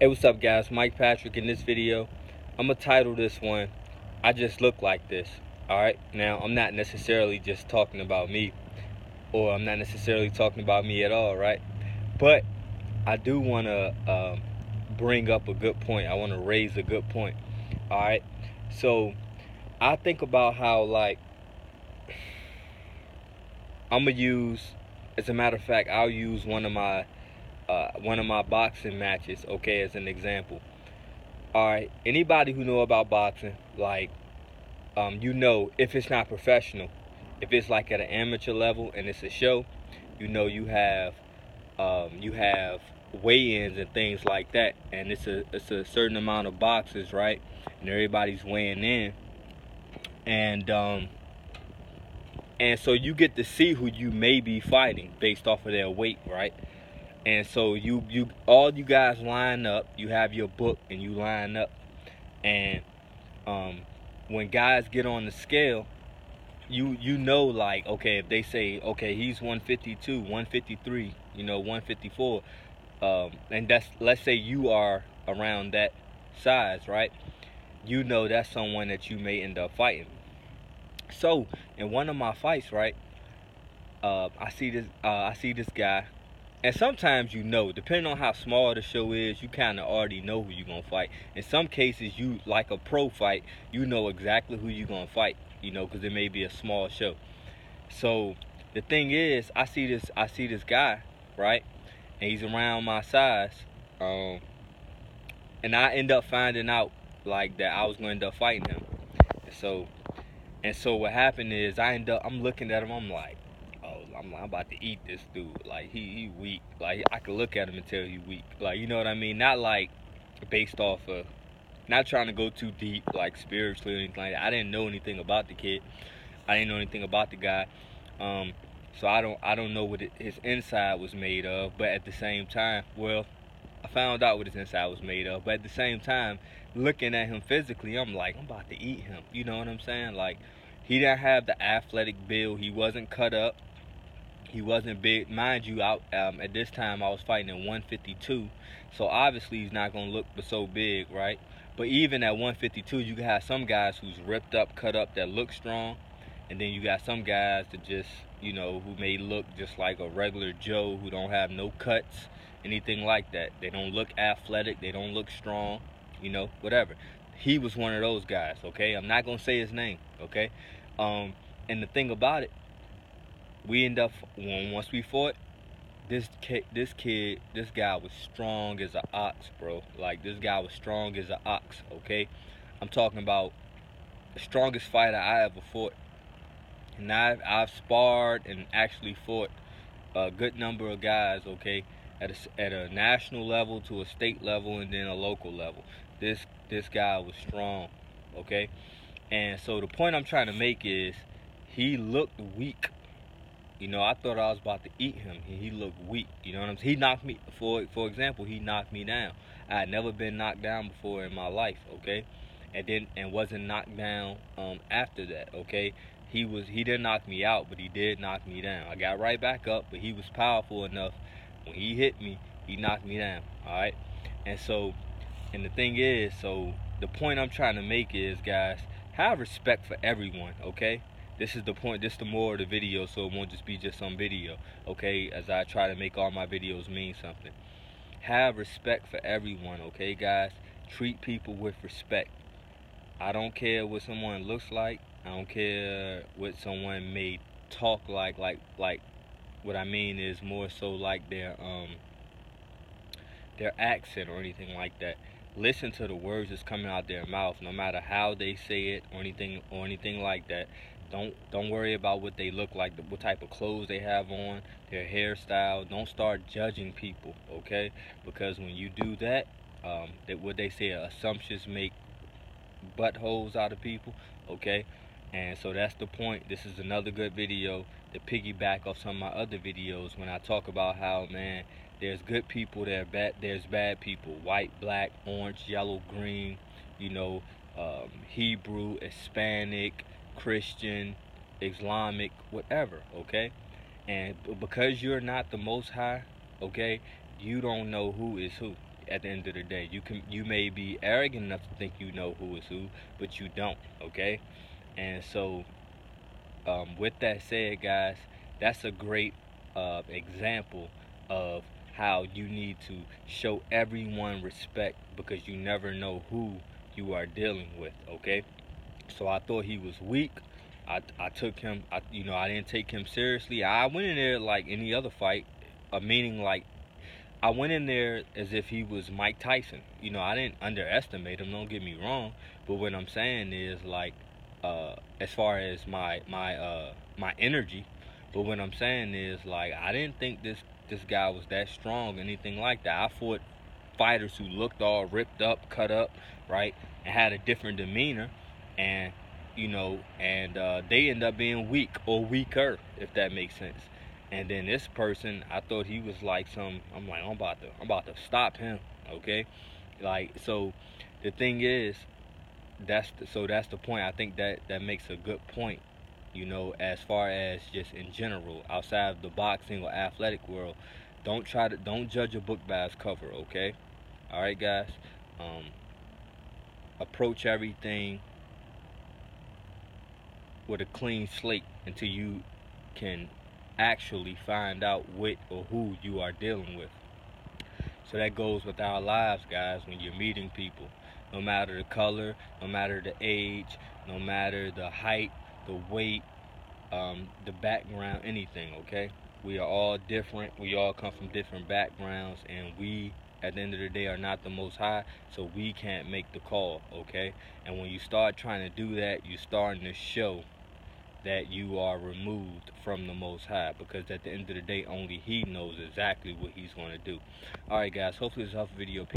Hey, what's up, guys? Mike Patrick. In this video, I'm gonna title this one, I Just Look Like This. Alright, now I'm not necessarily just talking about me, or I'm not necessarily talking about me at all, right? But I do want to bring up a good point. I want to raise a good point. Alright, so I think about how, like, I'm gonna use, as a matter of fact, I'll use one of my boxing matches, okay, as an example. Alright, anybody who know about boxing, like, you know, if it's not professional, if it's like at an amateur level and it's a show, you know, you have weigh-ins and things like that, and it's a certain amount of boxes, right? And everybody's weighing in, and so you get to see who you may be fighting based off of their weight, right? And so you all you guys line up, you have your book and you line up, and when guys get on the scale, you know, like, okay, if they say, okay, he's 152, 153, you know, 154, and that's, let's say you are around that size, right? You know that's someone that you may end up fighting. So in one of my fights, right, I see this guy. And sometimes, you know, depending on how small the show is, you kind of already know who you're going to fight. In some cases, you, like a pro fight, you know exactly who you're going to fight, you know, because it may be a small show. So the thing is, I see this guy, right, and he's around my size, and I end up finding out, like, that I was going to end up fighting him. And so what happened is, I'm looking at him, I'm like, oh, I'm about to eat this dude. Like, he weak. Like, I could look at him and tell he weak. Like, you know what I mean? Not like based off of, not trying to go too deep, like spiritually or anything like that. I didn't know anything about the kid. I didn't know anything about the guy. So I don't know what his inside was made of. But at the same time, well, I found out what his inside was made of. But at the same time, looking at him physically, I'm like, I'm about to eat him. You know what I'm saying? Like, he didn't have the athletic build. He wasn't cut up. He wasn't big. Mind you, at this time, I was fighting at 152. So obviously, he's not going to look so big, right? But even at 152, you can have some guys who's ripped up, cut up, that look strong. And then you got some guys that just, you know, who may look just like a regular Joe, who don't have no cuts, anything like that. They don't look athletic. They don't look strong, you know, whatever. He was one of those guys, okay? I'm not going to say his name, okay? And the thing about it, we end up, once we fought, this guy was strong as an ox, bro. Like, this guy was strong as an ox, okay? I'm talking about the strongest fighter I ever fought. And I've sparred and actually fought a good number of guys, okay, at a national level, to a state level, and then a local level. This guy was strong, okay? And so the point I'm trying to make is, he looked weak. You know, I thought I was about to eat him. He looked weak. You know what I'm saying? He knocked me, for example, he knocked me down. I had never been knocked down before in my life, okay? And wasn't knocked down after that, okay? He didn't knock me out, but he did knock me down. I got right back up, but he was powerful enough. When he hit me, he knocked me down, all right? And the thing is, so the point I'm trying to make is, guys, have respect for everyone, okay? This is the point, this is the moral of the video, so it won't just be just some video, okay? As I try to make all my videos mean something. Have respect for everyone, okay, guys? Treat people with respect. I don't care what someone looks like. I don't care what someone may talk like what I mean is more so like their accent or anything like that. Listen to the words that's coming out their mouth, no matter how they say it or anything like that. Don't worry about what they look like, what type of clothes they have on, their hairstyle. Don't start judging people, okay? Because when you do that, what they say, assumptions make buttholes out of people, okay? And so that's the point. This is another good video to piggyback off some of my other videos when I talk about how, man, there's good people, there's bad people, white, black, orange, yellow, green, you know, Hebrew, Hispanic, Christian, Islamic, whatever, okay? And because you're not the Most High, okay, you don't know who is who. at the end of the day. You may be arrogant enough to think you know who is who, but you don't, okay? And so, with that said, guys, that's a great example of how you need to show everyone respect, because you never know who you are dealing with, okay? So I thought he was weak. I took him, I didn't take him seriously. I went in there like any other fight, meaning like I went in there as if he was Mike Tyson. I didn't underestimate him. Don't get me wrong, but what I'm saying is like, as far as my energy. But what I'm saying is like I didn't think this guy was that strong, anything like that. I fought fighters who looked all ripped up, cut up, right, and had a different demeanor, and they end up being weak or weaker, if that makes sense. And then this person, I thought he was like I'm like, I'm about to stop him, okay? Like, so the thing is, that's the point. I think that makes a good point, as far as just in general, outside of the boxing or athletic world. Don't judge a book by its cover, okay? All right, guys. Um, Approach everything with a clean slate until you can actually find out what or who you are dealing with. So that goes with our lives, guys. When you're meeting people, no matter the color, no matter the age, no matter the height, the weight, the background, anything, okay? We are all different. We all come from different backgrounds, and we, at the end of the day, are not the most high, so we can't make the call, okay? And when you start trying to do that, you're starting to show that you are removed from the most high, because at the end of the day, only he knows exactly what he's going to do. All right, guys, hopefully this helpful video. Peace.